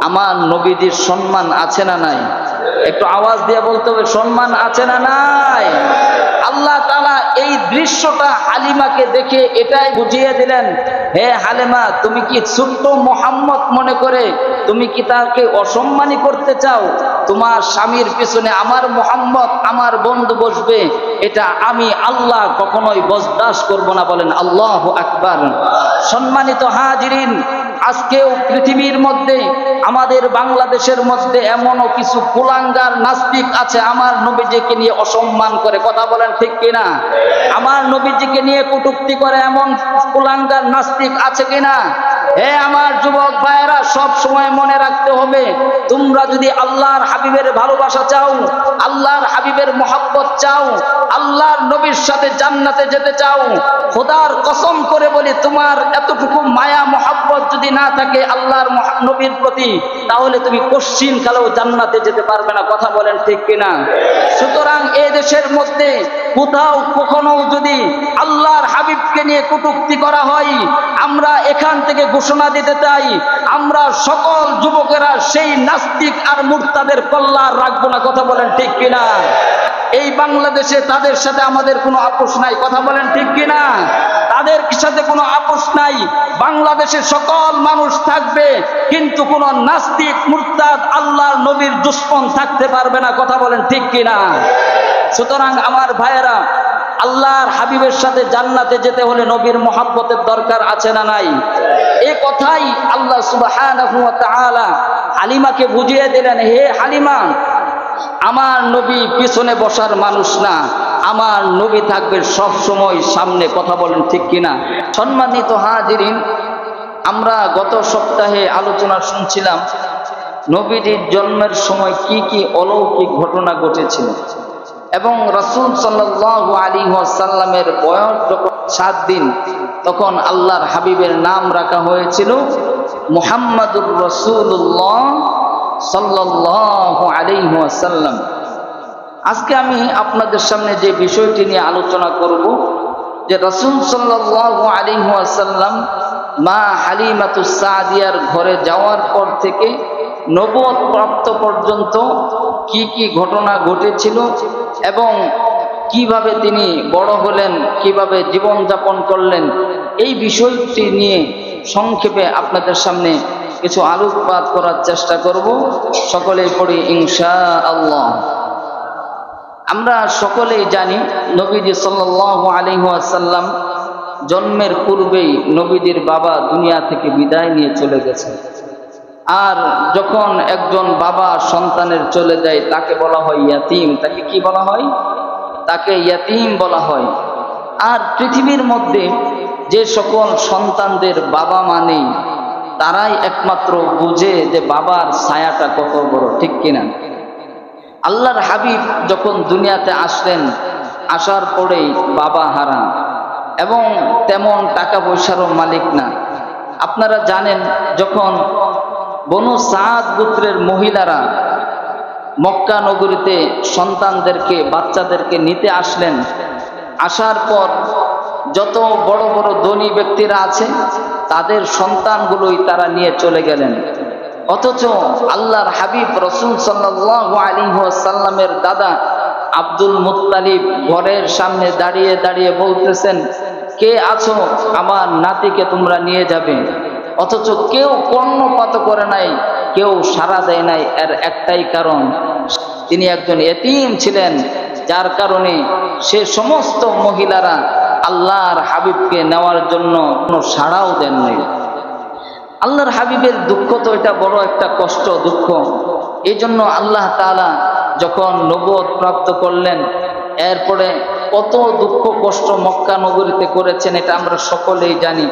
আমার নবীজির সম্মান আছে না নাই? একটু আওয়াজ দিয়ে বলতে হবে, সম্মান আছে না নাই? আল্লাহ তাআলা এই দৃশ্যটা হালিমাকে দেখে এটাই বুঝিয়ে দিলেন, হে হালিমা, তুমি কি ছোট্ট মুহাম্মদ মনে করে তুমি কি তাকে অসম্মানী করতে চাও? তোমার স্বামীর পিছনে আমার মুহাম্মদ আমার বন্ধু বসবে, এটা আমি আল্লাহ কখনোই বরদাস্ত করব না। বলেন আল্লাহু আকবার। সম্মানিত হাজিরিন, আজকেও পৃথিবীর মধ্যে আমাদের বাংলাদেশের মধ্যে এমনও কিছু কুলাঙ্গার নাস্তিক আছে আমার নবীজিকে নিয়ে অসম্মান করে। কথা বলেন ঠিক কিনা? আমার নবীজিকে নিয়ে কটূক্তি করে এমন কুলাঙ্গার নাস্তিক আছে কিনা? হে আমার যুবক ভাইয়েরা, সব সময় মনে রাখতে হবে, তোমরা যদি আল্লাহর হাবিবের ভালোবাসা চাও, আল্লাহর হাবিবের মহব্বত চাও, আল্লাহর নবীর সাথে জান্নাতে যেতে চাও, খোদার কসম করে বলি, তোমার এতটুকু মায়া মহব্বত যদি না থাকে আল্লাহর নবীর প্রতি, তাহলে তুমি কোশ্চিন কালেও জান্নাতে যেতে পারবে না। কথা বলেন ঠিক কিনা? সুতরাং এই দেশের মধ্যে কোথাও কখনো যদি আল্লাহর হাবিবকে নিয়ে কটূক্তি করা হয়, আমরা এখান থেকে ঘোষণা দিতে চাই, আমরা সকল যুবকেরা সেই নাস্তিক আর মুরতাদের কল্লা রাখবো না। কথা বলেন ঠিক কিনা? এই বাংলাদেশে তাদের সাথে আমাদের কোনো আপোষ নাই। কথা বলেন ঠিক কিনা? তাদের সাথে কোনো আপোষ নাই। বাংলাদেশের সকল মানুষ থাকবে, কিন্তু কোনো নাস্তিক মুরতাদ আল্লাহর নবীর দুশমন থাকতে পারবে না। কথা বলেন ঠিক কিনা? সুতরাং আমার ভাইয়েরা, আল্লাহর হাবিবের সাথে জান্নাতে যেতে হলে নবীর মহব্বতের দরকার আছে না নাই? এই কথাই আল্লাহ সুবহানাহু ওয়া তাআলা হালিমাকে বুঝিয়ে দিলেন, হে হালিমা, আমার নবী পিছনে বসার মানুষ না, আমার নবী থাকবে সব সময় সামনে। কথা বলেন ঠিক কিনা? সম্মানিত হাজিরিন, আমরা গত সপ্তাহে আলোচনা শুনছিলাম নবীজির জন্মের সময় কি কি অলৌকিক ঘটনা ঘটেছিল, এবং রাসূল সাল্লাল্লাহু আলাইহি ওয়াসাল্লামের বয়স যখন 7 দিন, তখন আল্লাহর হাবিবের নাম রাখা হয়েছিল মুহাম্মাদুর রাসূলুল্লাহ সাল্লাল্লাহু আলাইহি ওয়াসাল্লাম। আজকে আমি আপনাদের সামনে যে বিষয়টি নিয়ে আলোচনা করব, যে রাসূল সাল্লাল্লাহু আলাইহি ওয়াসাল্লাম মা হালিমাতুস সাদিয়ার ঘরে যাওয়ার পর থেকে নবুয়ত প্রাপ্ত পর্যন্ত কি কি ঘটনা ঘটেছিল এবং কিভাবে তিনি বড় হলেন, কিভাবে জীবন যাপন করলেন, এই বিষয়টি নিয়ে সংক্ষেপে আপনাদের সামনে কিছু আলোকপাত করার চেষ্টা করব। সকলেই পড়ি ইনশাআল্লাহ। আমরা সকলেই জানি নবীজি সাল্লাল্লাহু আলাইহি ওয়াসাল্লাম জন্মের পূর্বেই নবীজির বাবা দুনিয়া থেকে বিদায় নিয়ে চলে গেছে। আর যখন একজন বাবা সন্তানের চলে যায় তাকে বলা হয় ইয়াতীম। তাকে কি বলা হয়? তাকে ইয়াতীম বলা হয়। আর পৃথিবীর মধ্যে যে সকল সন্তানদের বাবা মা নেই, তারাই একমাত্র বুঝে যে বাবার ছায়াটা কত বড়, ঠিক কিনা? আল্লাহর হাবিব যখন দুনিয়াতে আসলেন, আসার পরেই বাবা হারা এবং তেমন টাকা পয়সারও মালিক না। আপনারা জানেন, যখন বনু সাদ গোত্রের মহিলারা মক্কা নগরীতে সন্তানদেরকে, বাচ্চাদেরকে নিতে আসলেন, আসার পর যত বড় বড় ধনী ব্যক্তিরা আছে তাদের সন্তানগুলোই তারা নিয়ে চলে গেলেন। অথচ আল্লাহর হাবিব রাসূল সাল্লাল্লাহু আলাইহি ওয়াসাল্লামের দাদা আব্দুল মুত্তালিব ঘরের সামনে দাঁড়িয়ে দাঁড়িয়ে বলতেছেন, কে আছো, আমার নাতিকে তোমরা নিয়ে যাবে। অথচ কেউ কর্ণপাত করে নাই, কেউ সাড়া দেয় নাই। এর একটাই কারণ, তিনি একজন এতিম ছিলেন, যার কারণে সে সমস্ত মহিলারা আল্লাহর হাবিবকে নেওয়ার জন্য কোনো সাড়াও দেন নাই। আল্লাহর হাবিবের দুঃখ তো এটা বড় একটা কষ্ট, দুঃখ। এই জন্য আল্লাহ তাআলা যখন নবুয়ত প্রাপ্ত করলেন, এরপরে কত দুঃখ কষ্ট মক্কা নগরীতে করেছেন, এটা আমরা সকলেই জানি।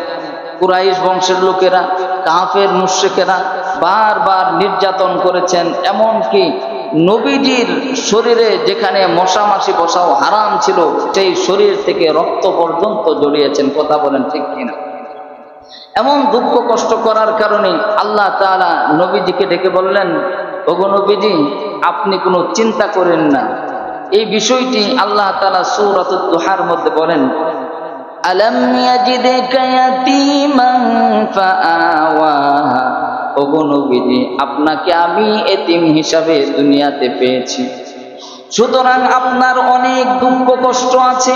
কুরাইশ বংশের লোকেরা, কাফের মুশরিকেরা বারবার নির্যাতন করেছেন। এমনকি নবীজির শরীরে যেখানে মশা মাছি বসাও হারাম ছিল, সেই শরীর থেকে রক্ত পর্যন্ত জড়িয়েছেন। কথা বলেন ঠিক কিনা? এমন দুঃখ কষ্ট করার কারণে আল্লাহ তাআলা নবীজিকে ডেকে বললেন, ওগো নবীজি, আপনি কোনো চিন্তা করেন না। এই বিষয়টি আল্লাহ তাআলা সূরাতুদ দুহার মধ্যে বলেন, আলাম ইয়াজিদকা ইয়াতীমান ফাআওয়া। ও ওগো নবীজি, আপনাকে আমি এতিম হিসাবে দুনিয়াতে পেয়েছি, সুতরাং আপনার অনেক দুঃখ কষ্ট আছে,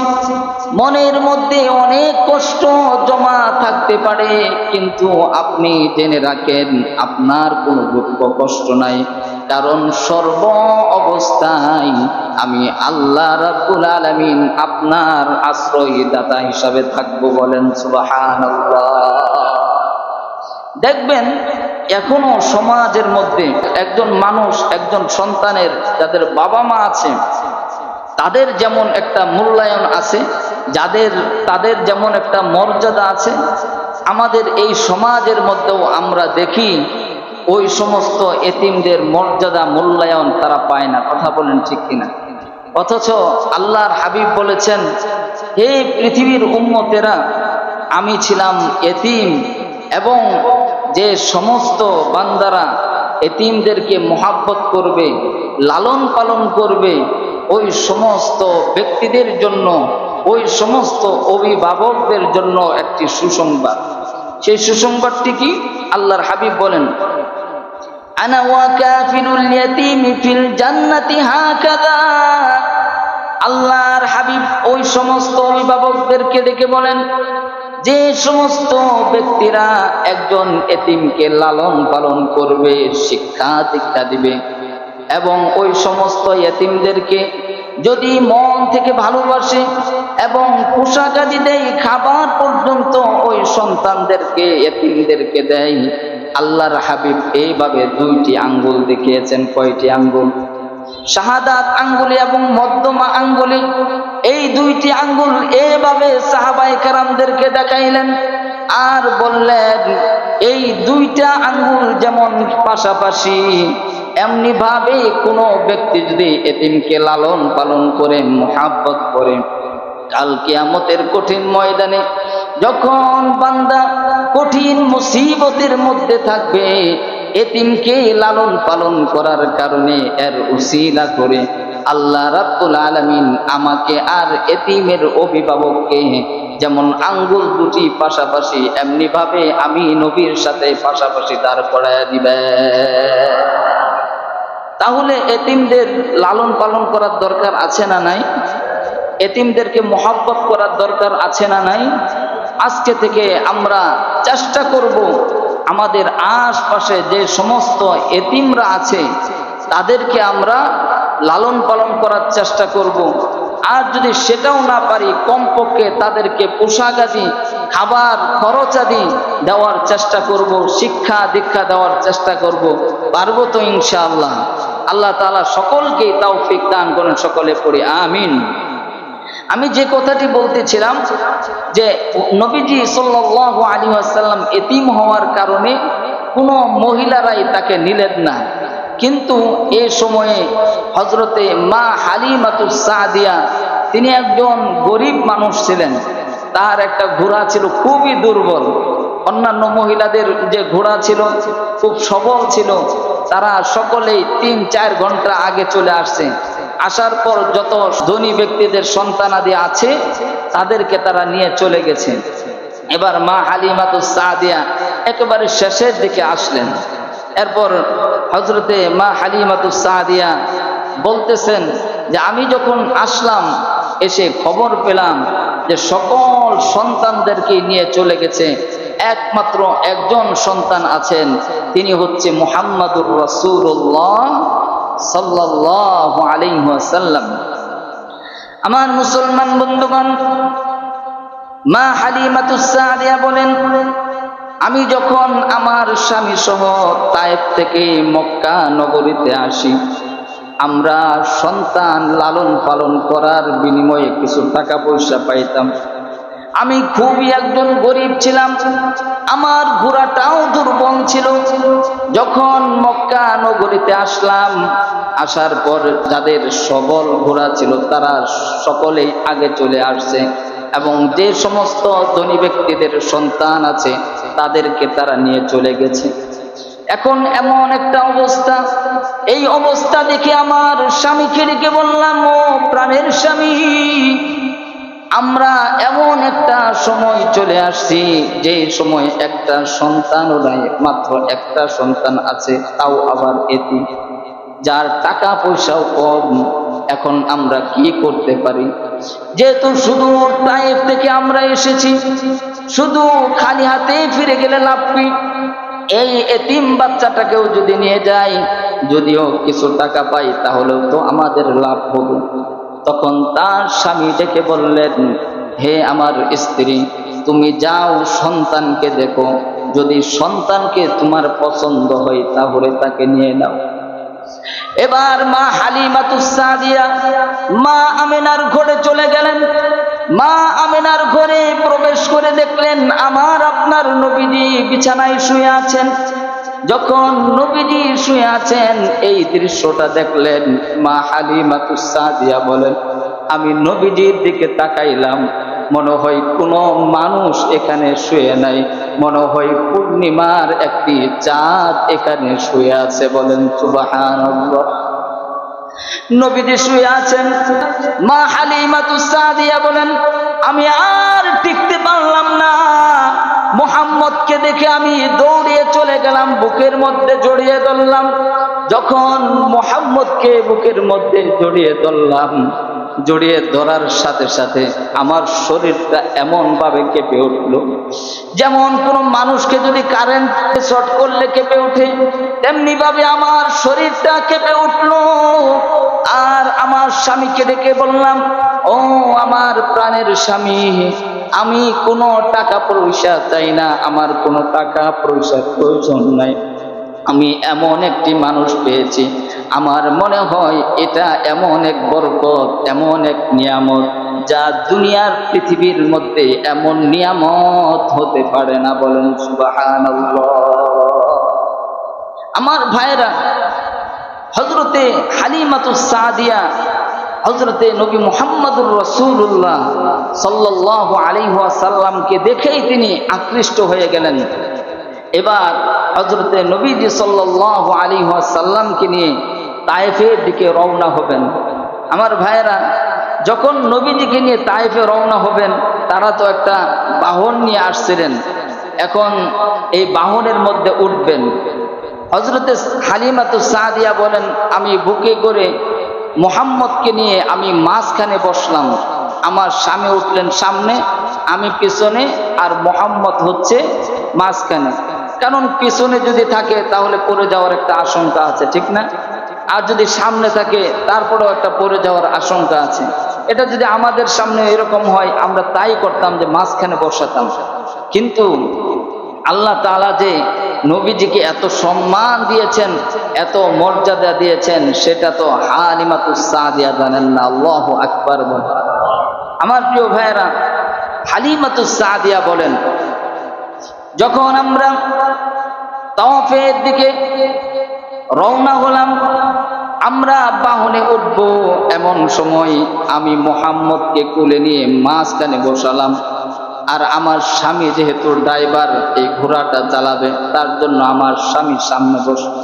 মনের মধ্যে অনেক কষ্ট জমা থাকতে পারে, কিন্তু আপনি জেনে রাখেন আপনার কোনো দুঃখ কষ্ট নাই, কারণ সর্ব অবস্থায় আমি আল্লাহ রাব্বুল আলামিন আপনার আশ্রয়দাতা হিসাবে থাকবো। বলেন সুবহানাল্লাহ। দেখবেন এখনো সমাজের মধ্যে একজন মানুষ, একজন সন্তানের যাদের বাবা মা আছে তাদের যেমন একটা মূল্যায়ন আছে, তাদের যেমন একটা মর্যাদা আছে, আমাদের এই সমাজের মধ্যেও আমরা দেখি ওই সমস্ত এতিমদের মর্যাদা মূল্যায়ন তারা পায় না। কথা বলেন ঠিক কিনা? অথচ আল্লাহর হাবিব বলেছেন, হে পৃথিবীর উম্মতেরা, আমি ছিলাম এতিম, এবং যে সমস্ত বান্দারা এতিমদেরকে মহাব্বত করবে, লালন পালন করবে, ওই সমস্ত ব্যক্তিদের জন্য, ওই সমস্ত অভিভাবকদের জন্য একটি সুসংবাদ। সেই সুসংবাদটি কি? আল্লাহর হাবিব বলেন, আনা ওয়া কাফিরুল ইয়াতীমি ফিল জান্নাতি হাকাযা। আল্লাহর হাবিব ওই সমস্ত অভিভাবকদেরকে ডেকে বলেন, যে সমস্ত ব্যক্তিরা একজন এতিমকে লালন পালন করবে, শিক্ষা দীক্ষা দিবে, এবং ওই সমস্ত এতিমদেরকে যদি মন থেকে ভালোবাসে এবং পোশাক আদি দেয়, খাবার পর্যন্ত ওই সন্তানদেরকে এতিমদেরকে দেয়, আল্লাহর হাবিব এইভাবে দুইটি আঙ্গুল দেখিয়েছেন। কয়টি আঙ্গুল? শাহাদাত আঙ্গুলি এবং মধ্যমা আঙ্গুলি, এই দুইটি আঙ্গুল এভাবে সাহাবায়ে কেরামদেরকে দেখাইলেন আর বললেন, এই দুইটা আঙ্গুল যেমন পাশাপাশি, এমনি ভাবে কোনো ব্যক্তি যদি এতিমকে লালন পালন করে, মুহাব্বত করে, কাল কিয়ামতের কঠিন ময়দানে যখন বান্দা কঠিন মুসিবতের মধ্যে থাকবে, এতিমকে লালন পালন করার কারণে এর উসিলা করে আল্লাহ রাব্বুল আলামিন আমাকে আর এতিমের অভিভাবককে যেমন আঙ্গুল দুটি পাশাপাশি, এমনি ভাবে আমি নবীর সাথে পাশাপাশি দাঁড় করায় দিবে। তাহলে এতিমদের লালন পালন করার দরকার আছে না নাই? এতিমদেরকে মহব্বত করার দরকার আছে না নাই? আজকে থেকে আমরা চেষ্টা করব আমাদের আশপাশে যে সমস্ত এতিমরা আছে তাদেরকে আমরা লালন পালন করার চেষ্টা করব। আর যদি সেটাও না পারি, কমপক্ষে তাদেরকে পোশাক আদি, খাবার খরচ আদি দেওয়ার চেষ্টা করব, শিক্ষা দীক্ষা দেওয়ার চেষ্টা করব। পারবো তো ইনশাআল্লাহ? আল্লাহ তাআলা সকলকেই তৌফিক দান করেন। সকলে পড়ি আমিন। আমি যে কথাটি বলতেছিলাম যে নবীজি সাল্লাল্লাহু আলাইহি ওয়াসাল্লাম এতিম হওয়ার কারণে কোনো মহিলারাই তাকে নিলেন না, কিন্তু এই সময়ে হযরতে মা হালিমাতুস সাদিয়া, তিনি একজন গরিব মানুষ ছিলেন। তার একটা ঘোড়া ছিল খুবই দুর্বল, অন্যান্য মহিলাদের যে ঘোড়া ছিল খুব সবল ছিল, তারা সকলেই ৩-৪ ঘন্টা আগে চলে আসছে। আসার পর যত ধনী ব্যক্তিদের সন্তানাদি আছে তাদেরকে তারা নিয়ে চলে গেছে। এবার মা হালিমাতুস সাদিয়া একেবারে শেষের দিকে আসলেন। এরপর হযরতে মা হালিমাতুস সাদিয়া বলতেছেন যে আমি যখন আসলাম, এসে খবর পেলাম যে সকল সন্তানদেরকে নিয়ে চলে গেছে, একমাত্র একজন সন্তান আছেন, তিনি হচ্ছে মুহাম্মাদুর রাসূলুল্লাহ সাল্লাল্লাহু আলাইহি ওয়াসাল্লাম। আমার মুসলমান বন্ধুগণ, মা হালিমাতুস সাদিয়া বলেন, আমি যখন আমার স্বামী সহ তায়েফ থেকে মক্কা নগরীতে আসি, আমরা সন্তান লালন পালন করার বিনিময়ে কিছু টাকা পয়সা পাইতাম। আমি খুবই একজন গরিব ছিলাম, আমার ঘোড়াটাও দুর্বল ছিল। যখন মক্কা নগরীতে আসলাম, আসার পর যাদের সবল ঘোড়া ছিল তারা সকলেই আগে চলে আসছে, এবং যে সমস্ত ধনী ব্যক্তিদের সন্তান আছে তাদেরকে তারা নিয়ে চলে গেছে। এখন এমন একটা অবস্থা, এই অবস্থা দেখে আমার স্বামীকে ডেকে বললাম, ও প্রাণের স্বামী, আমরা এমন একটা সময় চলে আসছি যে সময় একটা সন্তানও নাই, মাত্র একটা সন্তান আছে, তাও আবার এতিম, যার টাকা পয়সাও কম। এখন আমরা কি করতে পারি? যেহেতু শুধু তায়েফ থেকে আমরা এসেছি, শুধু খালি হাতে ফিরে গেলে লাভ কি? এই এতিম বাচ্চাটাকেও যদি নিয়ে যাই, যদিও কিছু টাকা পাই, তাহলেও তো আমাদের লাভ হবে। তখন তার স্বামী ডেকে বললেন, হে আমার স্ত্রী, তুমি যাও সন্তানকে দেখো, যদি সন্তানকে তোমার পছন্দ হয় তাহলে তাকে নিয়ে নাও। এবার মা হালিমাতুস সাদিয়া মা আমেনার ঘরে চলে গেলেন। মা আমেনার ঘরে প্রবেশ করে দেখলেন আমার আপনার নবীজি বিছানায় শুয়ে আছেন। যখন নবীজি শুয়ে আছেন এই দৃশ্যটা দেখলেন, মা হালিমাতুস সাদিয়া বলেন, আমি নবীজির দিকে তাকাইলাম, মনে হয় কোনো মানুষ এখানে শুয়ে নাই, মনে হয় পূর্ণিমার একটি চাঁদ এখানে শুয়ে আছে। বলেন সুবহানাল্লাহ। নবীজি শুয়ে আছেন। মা হালিমাতুস সাদিয়া বলেন, আমি আর টিকতে পারলাম না, মুহাম্মদকে দেখে আমি দৌড়িয়ে চলে গেলাম, বুকের মধ্যে জড়িয়ে ধরলাম। যখন মুহাম্মদকে বুকের মধ্যে জড়িয়ে ধরলাম, জড়িয়ে ধরার সাথে সাথে আমার শরীরটা এমন ভাবে কেঁপে উঠলো, যেমন কোনো মানুষকে যদি কারেন্ট শর্ট করলে কেঁপে ওঠে, তেমনি ভাবে আমার শরীরটা কেঁপে উঠলো। আর আমার স্বামীকে ডেকে বললাম, ও আমার প্রাণের স্বামী, আমি কোনো টাকা পয়সা চাই না, আমার কোনো টাকা পয়সার প্রয়োজন নাই, আমি এমন একটি মানুষ পেয়েছি, আমার মনে হয় এটা এমন এক বরকত, এমন এক নিয়ামত, যা দুনিয়ার পৃথিবীর মধ্যে এমন নিয়ামত হতে পারে না। বলেন সুবহানাল্লাহ। আমার ভাইরা, হযরতে হালিমাতুস সাদিয়া হযরতে নবী মুহাম্মদুর রাসূলুল্লাহ সাল্লাল্লাহু আলাইহি ওয়াসাল্লামকে দেখেই তিনি আকৃষ্ট হয়ে গেলেন। এবার হযরতে নবীজি সাল্লাল্লাহু আলাইহি ওয়াসাল্লামকে নিয়ে তায়েফের দিকে রওনা হবেন। আমার ভাইয়েরা, যখন নবীজিকে নিয়ে তায়েফে রওনা হবেন, তারা তো একটা বাহন নিয়ে আসছিলেন, এখন এই বাহনের মধ্যে উঠবেন। হযরতে হালিমাতুস সাদিয়া বলেন, আমি বুকে করে মুহাম্মদকে নিয়ে আমি মাঝখানে বসলাম, আমার স্বামী উঠলেন সামনে, আমি পিছনে, আর মুহাম্মদ হচ্ছে মাঝখানে। কারণ পিছনে যদি থাকে তাহলে পড়ে যাওয়ার একটা আশঙ্কা আছে, ঠিক না? আর যদি সামনে থাকে তারপরেও একটা পড়ে যাওয়ার আশঙ্কা আছে। এটা যদি আমাদের সামনে এরকম হয়, আমরা তাই করতাম যে মাঝখানে বসাতাম। কিন্তু আল্লাহ তাআলা যে নবীজিকে এত সম্মান দিয়েছেন, এত মর্যাদা দিয়েছেন, সেটা তো হালিমাতুস সাদিয়া জানেন না। আল্লাহু আকবার। আমার প্রিয় ভাইয়েরা, হালিমাতুস সাদিয়া বলেন, যখন আমরা তাওয়াফের দিকে রওনা হলাম, আমরা বাহনে উঠব, এমন সময় আমি মুহাম্মদকে কোলে নিয়ে মাঝখানে বসালাম। আর আমার স্বামী যেহেতু ড্রাইভার, এই ঘোড়াটা চালাবে, তার জন্য আমার স্বামী সামনে বসল।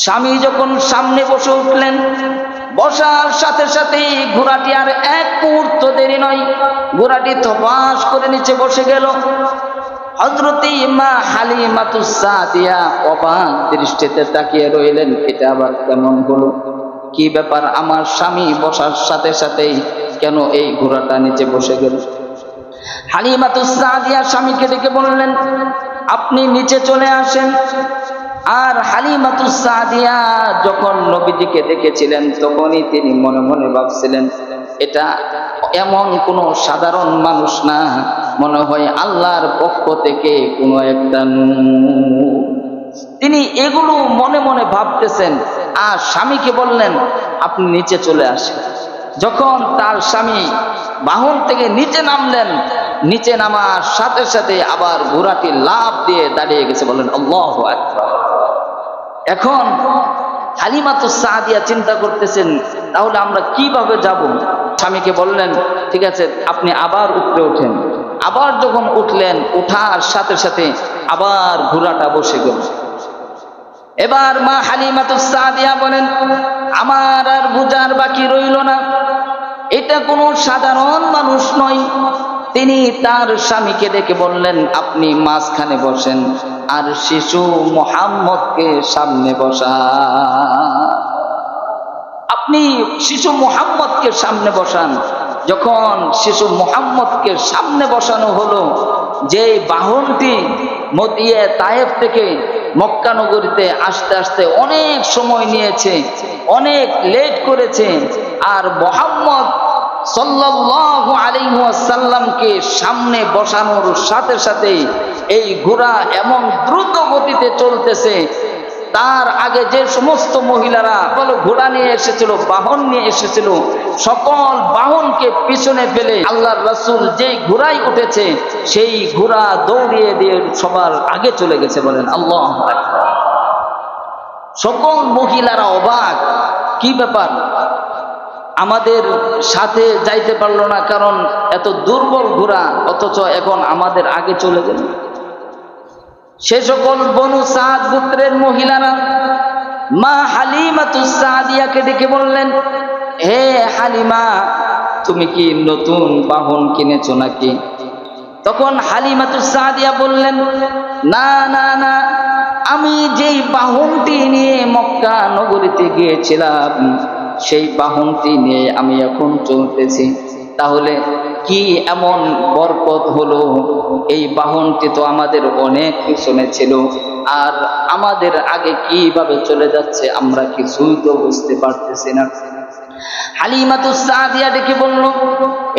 স্বামী যখন সামনে বসে উঠলেন, বসার সাথে সাথে ঘোড়াটি আর এক মুহূর্ত দেরি নয়, ঘোড়াটি ধপাস করে নিচে বসে গেল। হযরতে মা হালিমাতুস সাদিয়া অবাক দৃষ্টিতে তাকিয়ে রইলেন, এটা আবার কেমন হলো? কি ব্যাপার, আমার স্বামী বসার সাথে সাথেই কেন এই ঘোড়াটা নিচে বসে গেল? হালিমাতুস সাদিয়া স্বামীকে ডেকে বললেন, আপনি নিচে চলে আসেন। আর হালিমাতুস সাদিয়া যখন নবীজিকে দেখেছিলেন, তখনই তিনি মনে মনে ভাবছিলেন, এটা এমন কোন সাধারণ মানুষ না, মনে হয় আল্লাহর পক্ষ থেকে কোনো একটা নূর। তিনি এগুলো মনে মনে ভাবতেছেন, আর স্বামীকে বললেন, আপনি নিচে চলে আসেন। যখন তার স্বামী বাহন থেকে নিচে নামলেন, নিচে নামার সাথে সাথে আবার ঘোড়াটি লাফ দিয়ে দাঁড়িয়ে গেছে। বলেন আল্লাহু আকবার। এখন হালিমাতুস সাদিয়া চিন্তা করতেছেন, তাহলে আমরা কিভাবে যাব? স্বামীকে বললেন, ঠিক আছে, আপনি আবার উপরে ওঠেন। আবার যখন উঠলেন, উঠার সাথে সাথে আবার ঘোড়াটা বসে গেল। এবার মা হালিমাতুস সাদিয়া বলেন, আমার আর বুঝার বাকি রইল না। এটা কোনো সাধারণ মানুষ নয়। তিনি তার স্বামীকে ডেকে বললেন, আপনি মাঝখানে বসেন আর শিশু মুহাম্মদকে সামনে বসান। আপনি শিশু মুহাম্মদকে সামনে বসান। যখন শিশু মুহাম্মদকে সামনে বসানো হলো, যে বাহনটি মদিয়ে তায়েফ থেকে মক্কা নগরীতে আসতে আসতে অনেক সময় নিয়েছে, অনেক লেট করেছে, আর মুহাম্মদ সাল্লাল্লাহু আলাইহি ওয়াসাল্লামকে সামনে বসানোর সাথে সাথে এই ঘোড়া এমন দ্রুত গতিতে চলতেছে, তার আগে যে সমস্ত মহিলারা ঘোড়া নিয়ে এসেছিল, বাহন নিয়ে এসেছিল, সকল বাহনকে পিছনে ফেলে আল্লাহর রাসূল যেই ঘোড়ায় উঠেছে সেই ঘোড়া দৌড়িয়ে দিয়ে সবার আগে চলে গেছে। বলেন আল্লাহু আকবার। সকল মহিলারা অবাক, কি ব্যাপার, আমাদের সাথে যাইতে পারলো না, কারণ এত দুর্বল ঘোড়া, অথচ এখন আমাদের আগে চলে গেল। সে সকল বনু সাদ গোত্রের মহিলারা মা হালিমাতুস সাদিয়াকে ডেকে বললেন, হে হালিমা, তুমি কি নতুন বাহন কিনেছো নাকি? তখন হালিমাতুস সাদিয়া বললেন, না না না, আমি যেই বাহনটি নিয়ে মক্কা নগরীতে গিয়েছিলাম সেই বাহনটি নিয়ে আমি এখন চলতেছি। তাহলে কি এমন বরকত হলো? এই বাহনটি তো আমাদের অনেক পিছনে ছিল, আর আমাদের আগে কিভাবে চলে যাচ্ছে আমরা কিছুই তো বুঝতে পারতেছি না। হালিমাতুস সাদিয়া ডেকে বলল,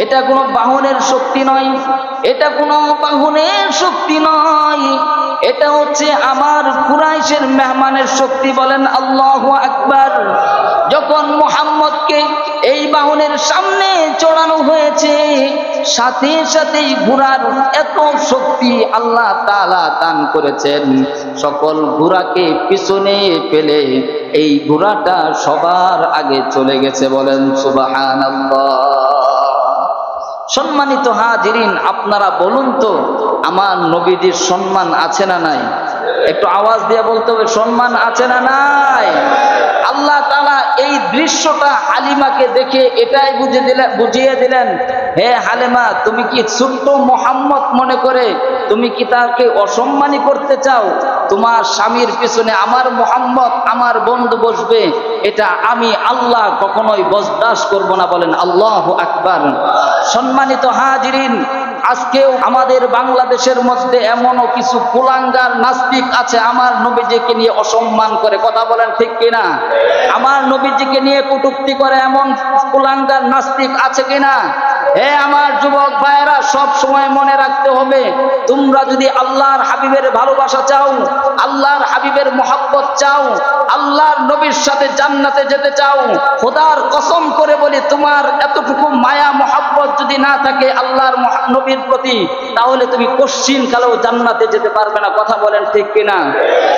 এটা কোনো বাহনের শক্তি নয়, এটা কোনো বাহনের শক্তি নয়, এটা হচ্ছে আমার কুরাইশের মেহমানের শক্তি। বলেন আল্লাহু আকবার। যখন মুহাম্মদকে এই বাহনের সামনে চড়ানো হয়েছে, সাথে সাথেই ঘোড়ার এত শক্তি আল্লাহ তাআলা দান করেছেন, সকল ঘোড়াকে পিছনে ফেলে এই ঘোড়াটা সবার আগে চলে গেছে। বলেন সুবহানাল্লাহ। সম্মানিত হাজিরিন, আপনারা বলুন তো, আমার নবীজির সম্মান আছে না নাই? একটু আওয়াজ দিয়ে বলতে হবে, সম্মান আছে না নাই? আল্লাহ তাআলা এই দৃশ্যটা হালিমাকে দেখে এটাই বুঝিয়ে দিলেন, হে হালিমা, তুমি কি ছোট্ট মুহাম্মদ মনে করে তুমি কি তাকে অসম্মানী করতে চাও? তোমার স্বামীর পিছনে আমার মুহাম্মদ, আমার বন্ধু বসবে, এটা আমি আল্লাহ কখনোই বরদাস্ত করব না। বলেন আল্লাহু আকবার। সম্মানিত হাজিরিন, আজকেও আমাদের বাংলাদেশের মধ্যে এমনও কিছু কুলাঙ্গার নাস্তিক আছে আমার নবীজিকে নিয়ে অসম্মান করে। কথা বলেন ঠিক কিনা? আমার নবীজিকে নিয়ে কটূক্তি করে এমন কুলাঙ্গার নাস্তিক আছে কিনা? হে আমার যুবক ভাইয়েরা, সব সময় মনে রাখতে হবে, তোমরা যদি আল্লাহর হাবিবের ভালোবাসা চাও, আল্লাহর হাবিবের মহব্বত চাও, আল্লাহর নবীর সাথে জান্নাতে যেতে চাও, খোদার কসম করে বলি, তোমার এতটুকু মায়া মহব্বত যদি না থাকে আল্লাহর নবীর প্রতি, তাহলে তুমি কোশ্চিন কালেও জান্নাতে যেতে পারবে না। কথা বলেন ঠিক কিনা?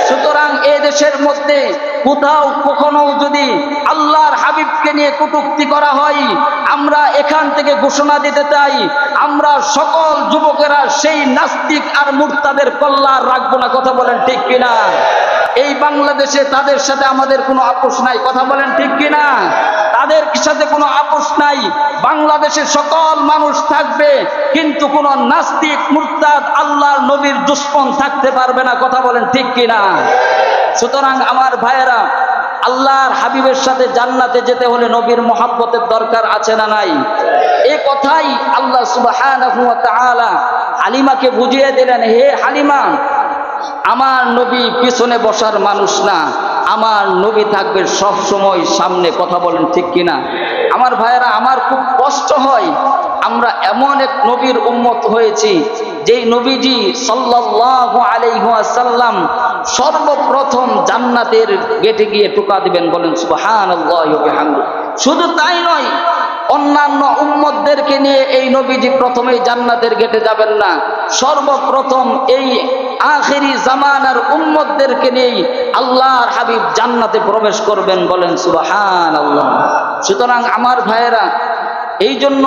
সুতরাং এই দেশের মধ্যে কোথাও কখনো যদি আল্লাহর হাবিবকে নিয়ে কটূক্তি করা হয়, আমরা এখান থেকে ঘোষণা দিতে চাই, আমরা সকল যুবকেরা সেই নাস্তিক আর মুরতাদের কল্লা রাখবো না। কথা বলেন ঠিক কিনা? এই বাংলাদেশে তাদের সাথে আমাদের কোনো আপোষ নাই। কথা বলেন ঠিক কিনা? তাদের সাথে কোনো আপোষ নাই। বাংলাদেশে সকল মানুষ থাকবে, কিন্তু কোন নাস্তিক মুরতাদ আল্লাহর নবীর দুশমন থাকতে পারবে না। কথা বলেন ঠিক কিনা? সুতরাং আমার ভাইয়েরা, আল্লাহর হাবিবের সাথে জান্নাতে যেতে হলে নবীর মহব্বতের দরকার আছে না নাই? এই কথাই আল্লাহ সুবহানাহু ওয়া তাআলা হালিমাকে বুঝিয়ে দিলেন, হে হালিমা, আমার নবী পিছনে বসার মানুষ না, আমার নবী থাকবে সব সময় সামনে। কথা বলেন ঠিক কিনা? আমার ভাইয়েরা, আমার খুব কষ্ট হয়, আমরা এমন এক নবীর উম্মত হয়েছি যেই নবীজি সাল্লাল্লাহু আলাইহি ওয়াসাল্লাম সর্বপ্রথম জান্নাতের গেটে গিয়ে টোকা দিবেন। বলেন সুবহানাল্লাহি ওয়া বিহামদিহি। শুধু তাই নয়, অন্যান্য উম্মতদেরকে নিয়ে এই নবীজি প্রথমেই জান্নাতের গেটে যাবেন না, সর্বপ্রথম এই আখেরি জামানার উম্মতদেরকে নিয়ে আল্লাহর হাবিব জান্নাতে প্রবেশ করবেন। বলেন সুবহানাল্লাহ। সুতরাং আমার ভাইয়েরা, এই জন্য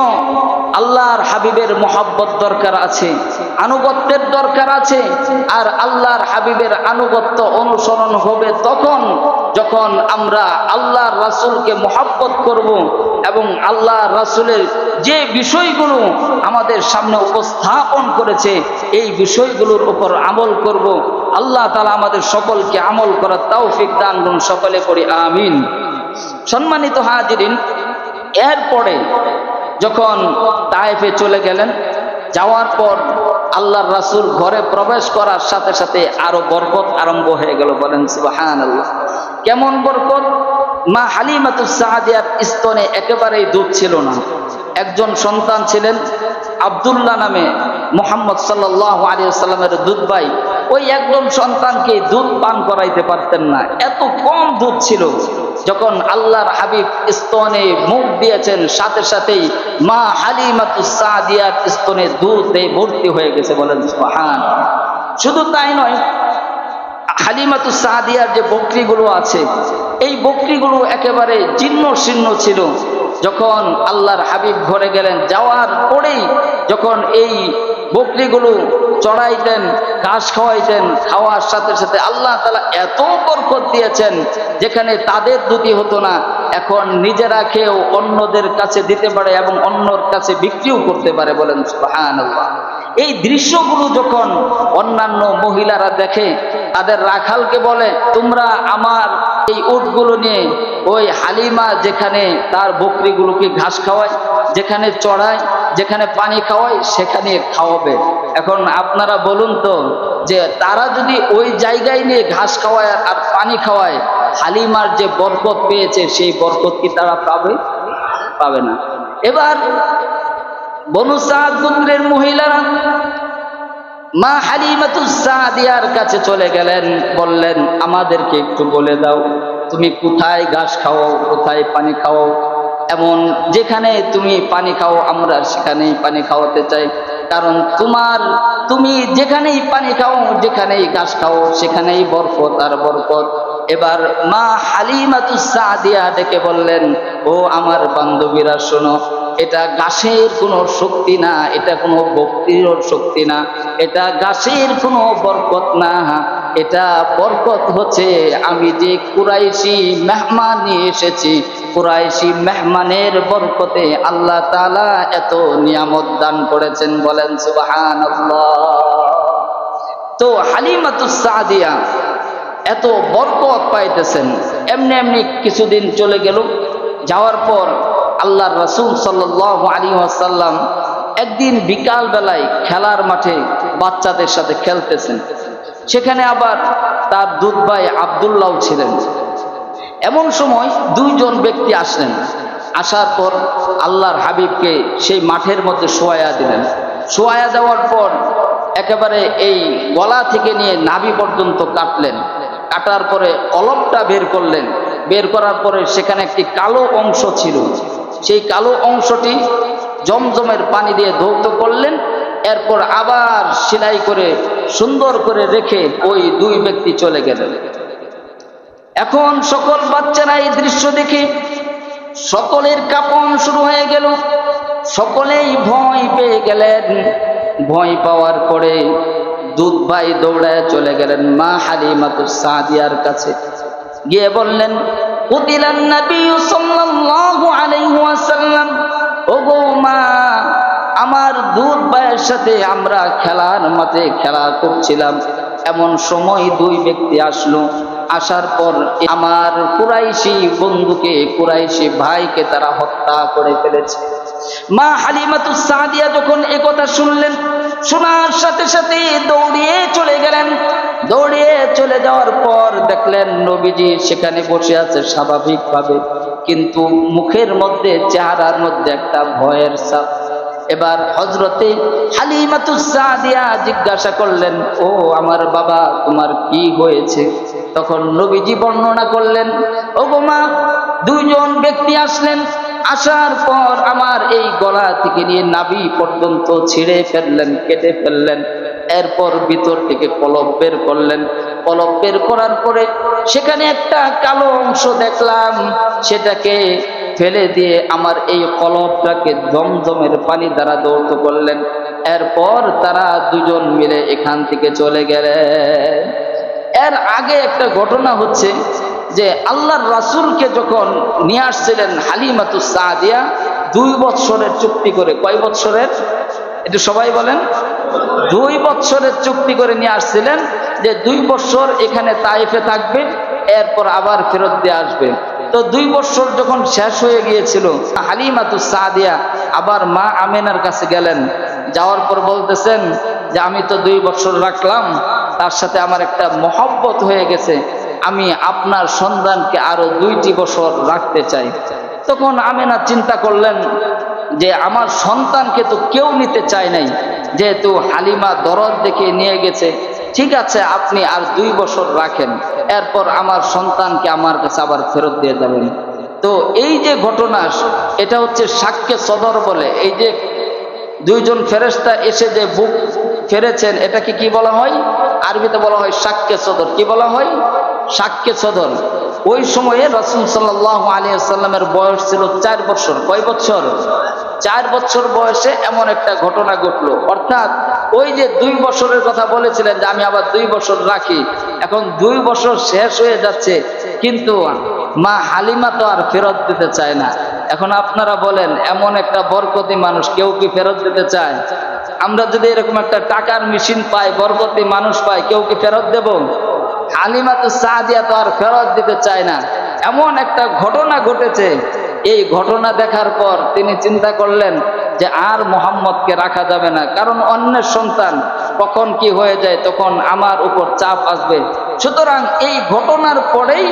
আল্লাহর হাবিবের মহব্বত দরকার আছে, আনুগত্যের দরকার আছে। আর আল্লাহর হাবিবের আনুগত্য অনুসরণ হবে তখন যখন যখন আমরা আল্লাহর রাসূলকে মহব্বত করব এবং আল্লাহর রাসূলের যে বিষয়গুলো আমাদের সামনে উপস্থাপন করেছে এই বিষয়গুলোর উপর আমল করব, আল্লাহ তাআলা আমাদের সকলকে আমল করার তৌফিক দান করুন। সকলে পড়ি আমিন। সম্মানিত হাজিরিন, এরপরে যখন তায়েফে চলে গেলেন, যাওয়ার পর আল্লাহর রাসূল ঘরে প্রবেশ করার সাথে সাথে আরো বরকত আরম্ভ হয়ে গেল। বলেন সুবহানাল্লাহ। কেমন বরকত? মা হালিমাতুস সাদিয়ার স্তনে একেবারেই দুধ ছিল না। একজন সন্তান ছিলেন আব্দুল্লাহ নামে, মুহাম্মদ সাল্লাল্লাহু আলাইহি ওয়াসাল্লামের দুধ ভাই। ওই একজন সন্তানকে দুধ পান করাইতে পারতেন না, এত কম দুধ ছিল। যখন আল্লাহর হাবিব স্তনে মুখ দিয়েছেন, সাথে সাথেই মা হালিমাতুস সাদিয়ার স্তনে দুধে ভর্তি হয়ে গেছে। বলেন সুবহানাল্লাহ। শুধু তাই নয়, হালিমাতুস সাদিয়ার যে বকরিগুলো আছে, এই বকরিগুলো একেবারে জীর্ণ শীর্ণ ছিল। যখন আল্লাহর হাবিব ঘরে গেলেন, যাওয়ার পরেই যখন এই বকরিগুলো চড়াইতেন, ঘাস খাওয়াইতেন, খাওয়ার সাথে সাথে আল্লাহ তাআলা এত বরকত দিয়েছেন, যেখানে তাদের দুধই হতো না, এখন নিজেরা খেয়েও অন্যদের কাছে দিতে পারে এবং অন্যর কাছে বিক্রিও করতে পারে। বলেন সুবহানাল্লাহ। এই দৃশ্যগুলো যখন অন্যান্য মহিলারা দেখে, তাদের রাখালকে বলে, তোমরা আমার এই উটগুলো নিয়ে ওই হালিমা যেখানে তার বকরিগুলোকে ঘাস খাওয়ায়, যেখানে চড়ায়, যেখানে পানি খাওয়ায়, সেখানে খাওয়াবে। এখন আপনারা বলুন তো, যে তারা যদি ওই জায়গায় নিয়ে ঘাস খাওয়ায় আর পানি খাওয়ায়, হালিমার যে বরকত পেয়েছে সেই বরকত কি তারা পাবে? পাবে না। এবার বনু সাদ গোত্রের মহিলারা মা হালিমাতুস সাদিয়ার কাছে চলে গেলেন, বললেন, আমাদেরকে একটু বলে দাও, তুমি কোথায় ঘাস খাওয়াও, কোথায় পানি খাওয়াও? এমন যেখানে তুমি পানি খাও আমরা সেখানেই পানি খাওয়াতে চাই, কারণ তুমি যেখানেই পানি খাও, যেখানেই ঘাস খাও, সেখানেই বরকত আর বরকত। এবার মা হালিমাতুস সাদিয়া ডেকে বললেন, ও আমার বান্ধবীরা শোনো, এটা ঘাসের কোনো শক্তি না, এটা কোনো ভক্তির শক্তি না, এটা ঘাসের কোনো বরকত না, এটা বরকত হচ্ছে আমি যে কুরাইশি মেহমান নিয়ে এসেছি, কুরাইশি মেহমানের বরকতে আল্লাহ তাআলা এত নিয়ামত দান করেছেন। বলেন সুবহানাল্লাহ। তো হালিমাতুস সাদিয়া এত বরকত পাইতেছেন। এমনি এমনি কিছুদিন চলে গেল। যাওয়ার পর আল্লাহর রাসূল সাল্লাল্লাহু আলাইহি ওয়াসাল্লাম একদিন বিকাল বেলায় খেলার মাঠে বাচ্চাদের সাথে খেলতেছেন। সেখানে আবার তার দুধ ভাই আব্দুল্লাহ ছিলেন। এমন সময় দুইজন ব্যক্তি আসলেন। আসার পর আল্লাহর হাবিবকে সেই মাঠের মধ্যে শোয়ায়া দিলেন। শোয়ায়া দেওয়ার পর একেবারে এই গলা থেকে নিয়ে নাভি পর্যন্ত কাটলেন। কাটার পরে কলবটা বের করলেন। বের করার পরে সেখানে একটি কালো অংশ ছিল। সেই কালো অংশটি জমজমের পানি দিয়ে ধৌত করলেন। এরপর আবার সেলাই করে সুন্দর করে রেখে ওই দুই ব্যক্তি চলে গেলেন। এখন সকল বাচ্চারা এই দৃশ্য দেখে সকলের কাঁপন শুরু হয়ে গেল। সকলেই ভয় পেয়ে গেলেন। ভয় পাওয়ার পরে দুধ ভাই দৌড়ায় চলে গেলেন মা হালিমাতুস সাদিয়ার কাছে। গিয়ে বললেন, কুতিলান নবী সাল্লাল্লাহু আলাইহি ওয়াসাল্লাম, ওগো মা, আমার দুধ ভাইয়ের সাথে আমরা খেলার মাঠে খেলা করছিলাম, এমন সময় দুই ব্যক্তি আসলো। আসার পর আমার কুরাইশি বন্ধুকে, কুরাইশি ভাইকে তারা হত্যা করে ফেলেছে। মা হালিমাতুস সাদিয়া যখন একথা শুনলেন, শোনার সাথে সাথে দৌড়িয়ে চলে গেলেন। দৌড়িয়ে চলে যাওয়ার পর দেখলেন নবীজি সেখানে বসে আছে স্বাভাবিকভাবে, কিন্তু মুখের মধ্যে, চেহারার মধ্যে একটা ভয়ের ছাপ। এবার হযরতে হালিমাতুস সাদিয়া জিজ্ঞাসা করলেন, ও আমার বাবা, তোমার কি হয়েছে? তখন নবীজি বর্ণনা করলেন, ওগো মা, দুইজন ব্যক্তি আসলেন। আসার পর আমার এই গলা থেকে নিয়ে নাভি পর্যন্ত ছিঁড়ে ফেললেন, কেটে ফেললেন। এরপর ভিতর থেকে কলব বের করলেন। কলব বের করার পরে সেখানে একটা কালো অংশ দেখলাম, সেটাকে ফেলে দিয়ে আমার এই কলবটাকে জমজমের পানি দ্বারা ধৌত করলেন। এরপর তারা দুজন মিলে এখান থেকে চলে গেলেন। এর আগে একটা ঘটনা হচ্ছে, যে আল্লাহর রাসূলকে যখন নিয়ে আসছিলেন হালিমাতুস সাদিয়া 2 বছরের চুক্তি করে, কয় বছরের একটু সবাই বলেন, 2 বছরের চুক্তি করে নিয়ে আসছিলেন যে 2 বছর এখানে তাইফে থাকবে, এরপর আবার ফেরত দিয়ে আসবে। তো 2 বছর যখন শেষ হয়ে গিয়েছিল, হালিমাতুস সাদিয়া আবার মা আমেনার কাছে গেলেন। যাওয়ার পর বলতেছেন যে আমি তো 2 বছর রাখলাম, তার সাথে আমার একটা মহব্বত হয়ে গেছে, আমি আপনার সন্তানকে আরো 2টি বছর রাখতে চাই। তখন আমেনা চিন্তা করলেন যে আমার সন্তানকে তো কেউ নিতে চায় নাই, যেহেতু হালিমা দরদ দেখে নিয়ে গেছে, ঠিক আছে আপনি আর 2 বছর রাখেন, এরপর আমার সন্তানকে আমার কাছে আবার ফেরত দিয়ে যাবেন। তো এই যে ঘটনা, এটা হচ্ছে সাক্ষ্যে সদর বলে। এই যে 2 জন ফেরেশতা এসে যে বুক ফেরেছেন, এটাকে কি বলা হয়? আরবিতে বলা হয় সাক্ষ্যে সদর। কি বলা হয়? সাক্ষ্যে সদর। ওই সময়ে রাসূল সাল্লাল্লাহু আলাইহি ওয়াসাল্লামের বয়স ছিল 4 বছর। কয় বছর? 4 বছর বয়সে এমন একটা ঘটনা ঘটলো। অর্থাৎ ওই যে 2 বছরের কথা বলেছিলেন যে আমি আবার 2 বছর রাখি, এখন 2 বছর শেষ হয়ে যাচ্ছে, কিন্তু মা হালিমা তো আর ফেরত দিতে চায় না। এখন আপনারা বলেন, এমন একটা বরকতি মানুষ কেউ কি ফেরত দিতে চায়? আমরা যদি এরকম একটা টাকার মেশিন পাই, বরকতি মানুষ পাই, কেউ কি ফেরত দেব? হালিমাতুস সাদিয়া তো আর ফেরত দিতে চায় না। এমন একটা ঘটনা ঘটেছে। এই ঘটনা দেখার পর তিনি চিন্তা করলেন যে আর মুহাম্মদকে রাখা যাবে না, কারণ অন্যের সন্তান কখন কি হয়ে যায় তখন আমার উপর চাপ আসবে। সুতরাং এই ঘটনার পরেই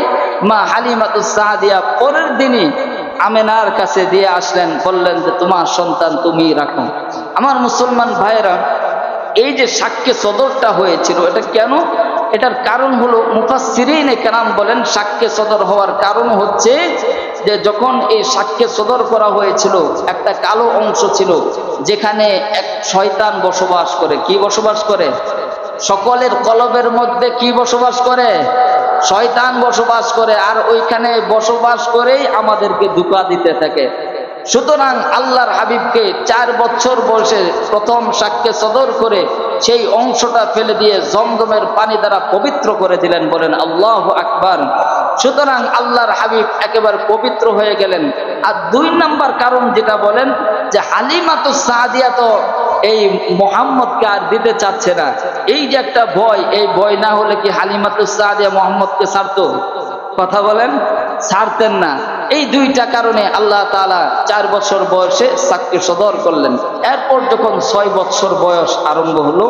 মা হালিমাতুস সাদিয়া পরের দিনই আমেনার কাছে দিয়ে আসলেন, বললেন যে তোমার সন্তান তুমি রাখো। আমার মুসলমান ভাইয়েরা, এই যে সাক্ষ্যে সদরটা হয়েছিল, এটা কেন? এটার কারণ হলো, মুফাসসিরিনে কেরাম বলেন সাক্ষ্যে সদর হওয়ার কারণ হচ্ছে যে যখন এই সাক্ষ্যে সদর করা হয়েছিল, একটা কালো অংশ ছিল যেখানে এক শয়তান বসবাস করে। কি বসবাস করে? সকলের কলবের মধ্যে কি বসবাস করে? শয়তান বসবাস করে, আর ওইখানে বসবাস করেই আমাদেরকে ধোঁকা দিতে থাকে। সুতরাং আল্লাহর হাবিবকে 4 বছর বয়সে প্রথম সাক্ষ্যে সদর করে সেই অংশটা ফেলে দিয়ে জমজমের পানি দ্বারা পবিত্র করে দিলেন। বলেন আল্লাহু আকবার। সুতরাং আল্লাহর হাবিব একেবারে পবিত্র হয়ে গেলেন। আর 2 নাম্বার কারণ যেটা বলেন যে হালিমাতুস সাদিয়া তো এই মুহাম্মদকে আর দিতে চাচ্ছে না। এই যে একটা ভয়, এই ভয় না হলে কি হালিমাতুস সাদিয়া মুহাম্মদকে ছাড়তো? কথা বলেন, ছাড়তেন না। এই 2টা কারণে আল্লাহ তাআলা 4 বছর বয়সে সাক্ষ্য সদর করলেন। এরপর যখন 6 বছর বয়স আরম্ভ হলো,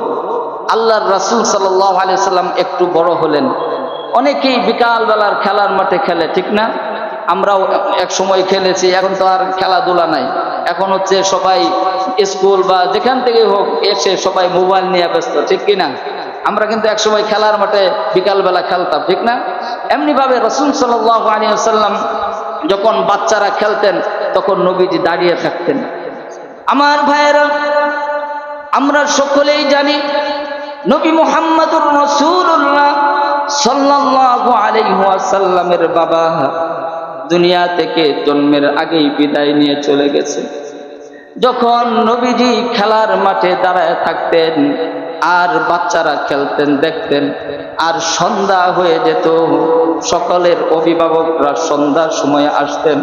আল্লাহর রাসূল সাল্লাল্লাহু আলাইহি সাল্লাম একটু বড় হলেন। অনেকেই বিকাল বেলার খেলার মাঠে খেলে, ঠিক না? আমরাও এক সময় খেলেছি, এখন তো আর খেলাধুলা নাই। এখন হচ্ছে সবাই স্কুল বা যেখান থেকে হোক এসে সবাই মোবাইল নিয়ে ব্যস্ত, ঠিক কিনা? আমরা কিন্তু এক সময় খেলার মাঠে বিকালবেলা খেলতাম, ঠিক না? এমনি ভাবে রাসূল সাল্লাল্লাহু আলাইহি ওয়াসাল্লাম যখন বাচ্চারা খেলতেন তখন নবীজি দাঁড়িয়ে থাকতেন। আমার ভাইয়েরা, আমরা সকলেই জানি নবী মুহাম্মদুর রাসূলুল্লাহ সাল্লাল্লাহু আলাইহি ওয়াসাল্লামের বাবা দুনিয়া থেকে জন্মের আগেই বিদায় নিয়ে চলে গেছে। যখন নবীজি খেলার মাঠে দাঁড়ায় থাকতেন আর বাচ্চারা খেলতেন দেখতেন, আর সন্ধ্যা হয়ে যেত, সকলের অভিভাবকরা সন্ধ্যার সময় আসতেন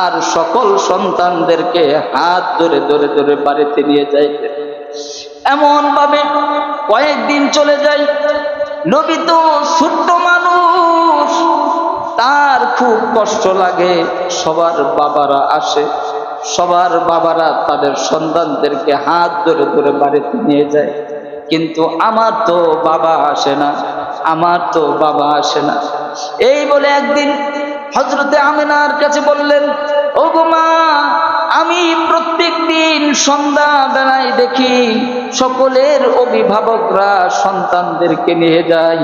আর সকল সন্তানদেরকে হাত ধরে ধরে ধরে বাড়িতে নিয়ে যাইতেন। এমন ভাবে কয়েকদিন চলে যায়। নবী তো ছোট্ট মানুষ, তার খুব কষ্ট লাগে। সবার বাবারা আসে, সবার বাবারা তাদের সন্তানদেরকে হাত ধরে ধরে বাড়িতে নিয়ে যায়, কিন্তু আমার তো বাবা আসে না, আমার তো বাবা আসে না। এই বলে একদিন হযরতে আমিনার কাছে বললেন, ও গো মা, আমি প্রত্যেক দিন সন্ধ্যা বেলায় দেখি সকলের অভিভাবকরা সন্তানদেরকে নিয়ে যায়,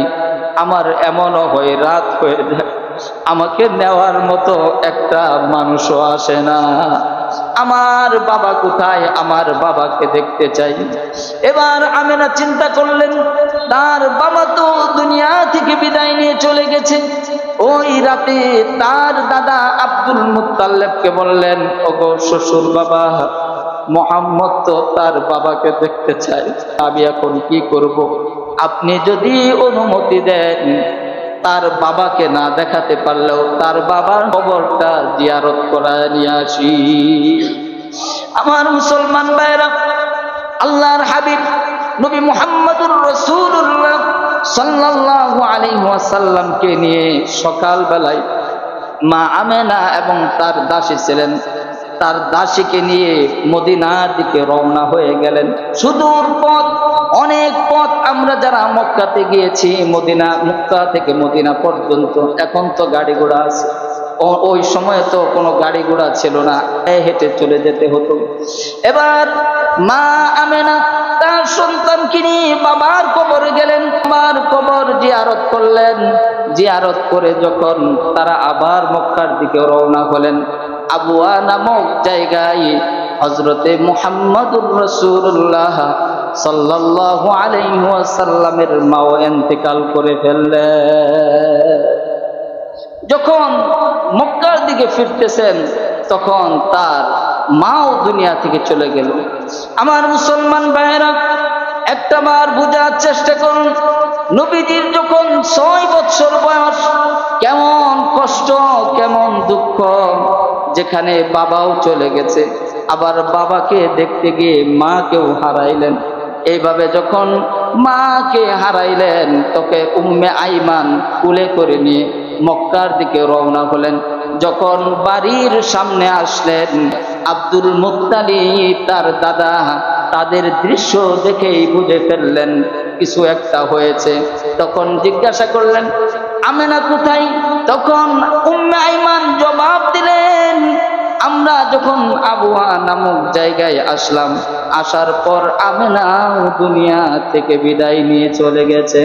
আমার এমনও হয় রাত হয়ে যায়, আমাকে নেওয়ার মতো একটা মানুষও আসে না। আমার বাবা কোথায়? আমার বাবাকে দেখতে চাই। এবার আমিনা চিন্তা করলেন, তার বাবা তো দুনিয়া থেকে বিদায় নিয়ে চলে গেছে। ওই রাতে তার দাদা আব্দুল মুত্তালিবকে বললেন, ওগো শ্বশুর বাবা, মুহাম্মদ তো তার বাবাকে দেখতে চায়, আমি এখন কি করব? আপনি যদি অনুমতি দেন তার বাবাকে না দেখাতে পারলেও তার বাবার কবরটা জিয়ারত করা নিয়ে আসি। আমার মুসলমান ভাইরা, আল্লাহর হাবিব নবী মুহাম্মদুর রাসূলুল্লাহ সাল্লাল্লাহু আলাইহি ওয়াসাল্লামকে নিয়ে সকাল বেলায় মা আমেনা এবং তার দাসী ছিলেন, তার দাসীকে নিয়ে মদিনার দিকে রওনা হয়ে গেলেন। সুদূর পথ, অনেক পথ। আমরা যারা মক্কাতে গিয়েছি, মক্কা থেকে মদিনা পর্যন্ত, এখন তো গাড়ি ঘোড়া আছে, ওই সময় তো কোনো গাড়ি ঘোড়া ছিল না, হেঁটে চলে যেতে হতো। এবার মা আমেনা তার সন্তানকে নিয়ে বাবার কবরে গেলেন, বাবার কবর জিয়ারত করলেন। জিয়ারত করে যখন তারা আবার মক্কার দিকে রওনা হলেন, আবুয়া নামক জায়গায় হযরতে মুহাম্মদুর রাসূলুল্লাহ সাল্লাল্লাহু আলাইহি ওয়াসাল্লামের মাও ইন্তেকাল করে ফেললেন। যখন মক্কার দিকে ফিরতেছেন তখন তার মাও দুনিয়া থেকে চলে গেল। আমার মুসলমান ভাইয়েরা, একটা বার বোঝার চেষ্টা করুন, নবীজির যখন 6 বছর বয়স, কেমন কষ্ট, কেমন দুঃখ, যেখানে বাবাও চলে গেছে, আবার বাবাকে দেখতে গিয়ে মাকেও হারাইলেন। এইভাবে যখন মাকে হারাইলেন, তোকে উম্মে আইমান কুলে করে নিয়ে মক্কার দিকে রওনা হলেন। যখন বাড়ির সামনে আসলেন, আব্দুল মুত্তালিব তার দাদা তাদের দৃশ্য দেখেই বুঝে ফেললেন কিছু একটা হয়েছে। তখন জিজ্ঞাসা করলেন, আমেনা কোথায়? তখন উম্মে আইমান জবাব দিলেন, আমরা যখন আবুয়া নামক জায়গায় আসলাম, আসার পর আমেনা দুনিয়া থেকে বিদায় নিয়ে চলে গেছে।